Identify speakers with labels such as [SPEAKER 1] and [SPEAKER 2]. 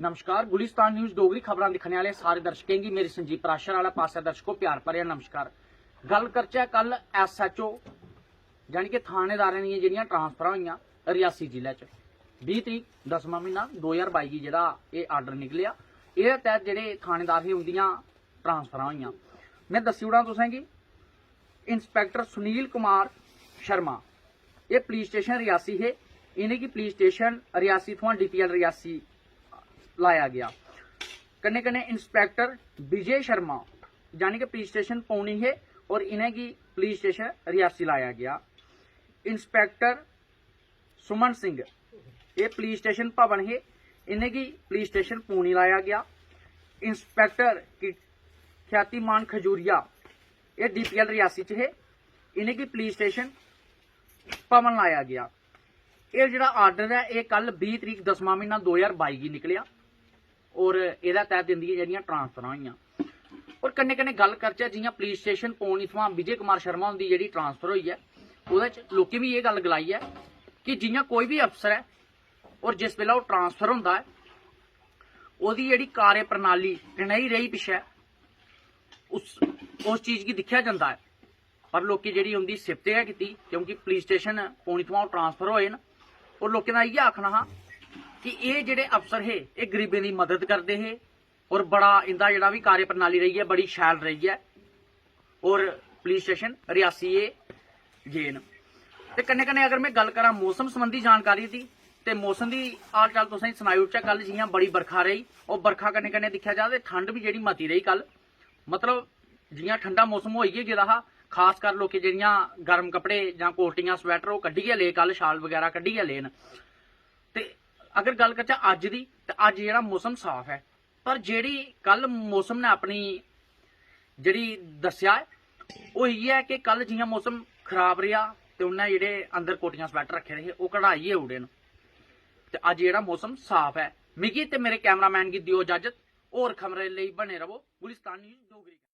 [SPEAKER 1] नमस्कार। गुलिस्तान न्यूज़ डोगरी खबरां दिखने वाले सारे दर्शकों की मेरी संजीव प्राशर वाला पासा दर्शकों प्यार भरिया नमस्कार। गल करचे कल SHO यानी कि थानेदारां दी जिहड़ियां ट्रांसफर होईयां रियासी जिले च 20 तरीक 10वां महीना 2022 गी जेहड़ा एह आर्डर निकलिया। एह्दे तैह्त जेहड़े थानेदार हे उंदियां ट्रांसफर होईयां। मैं दस्सी ओड़ां तुसेंगी इंस्पैक्टर सुनील कुमार शर्मा ये पुलिस स्टेशन रियासी है। इनेंगी पुलिस स्टेशन रियासी थमां DPL रियासी लाया गया। कन्ने कन्ने इंस्पैक्टर विजय शर्मा यानी कि पुलिस स्टेशन पौनी है और इन्हें की पुलिस स्टेशन रियासी लाया गया। इंस्पैक्टर सुमन सिंह ये पुलिस स्टेशन भवन है, इन्हें की पुलिस स्टेशन पौनी लाया गया। इंस्पैक्टर ख्यातिमान खजूरिया ये DPL रियासी च है, इन्हें की पुलिस स्टेशन भवन लाया गया। ये जो आर्डर है ये कल 20 तरीक 10वां महीना 2022 गी निकलिया और एह्दे तैह्त इंदियां जेहड़ियां ट्रांसफर होईयां। और कन्ने कन्ने गल करचै जियां पुलिस स्टेशन पौनी थमां विजय कुमार शर्मा हुंदी जेहड़ी ट्रांसफर होई है ओह्दे च लोकें भी ये गल गलाई है कि जियां कोई भी अफसर है और जिस वेल्ले ओह् ट्रांसफर हुंदा है ओह्दी जेहड़ी कार्य प्रणाली कनेही रेही पिच्छे उस चीज गी दिक्खेआ जंदा है। पर लोकें जेहड़ी उंदी सिफत गै कीती क्योंकि पुलिस स्टेशन पौनी थमां ट्रांसफर होए न और लोकें दा इयै आखना हा कि ये जेहड़े अफसर हे ये गरीबें दी मदद करते हे और बड़ा इंदा जेहड़ा भी कार्य प्रणाली रही है बड़ी शैल रही है और पुलिस स्टेशन रियासी गे न। ते कन्ने कन्ने अगर मैं गल करां मौसम संबंधी जानकारी दी ते मौसम दी हाल चाल तुसेंगी सनाई ओड़चै। कल जियां बड़ी बरखा रही और बरखा कन्ने कन्ने दिक्खेआ जा ते ठंड भी जेहड़ी मती रही कल, मतलब जियां ठंडा मौसम होई गै गेदा हा। खासकर लोकें जेहड़ियां गर्म कपड़े जां कोटियां स्वैटर ओह् कड्ढियै ले, कल शाल वगैरह कड्ढियै ले न। ते अगर गल करचै अज्ज दी ते अज्ज जेहड़ा मौसम साफ है, पर जेहड़ी कल मौसम ने अपनी जेहड़ी दस्सेआ ओह् इयै है कि कल जियां मौसम खराब रेहा ते उन्नै जेहड़े अंदर कोटियां स्वैटर रखे दे हे ओह् कढ़ाइयै उड़े न ते अज्ज जेहड़ा मौसम साफ है। मिगी ते मेरे कैमरामैन गी दियो इजाजत। होर खबरें लेई बने रवो गुलिस्तान न्यूज़ डोगरी।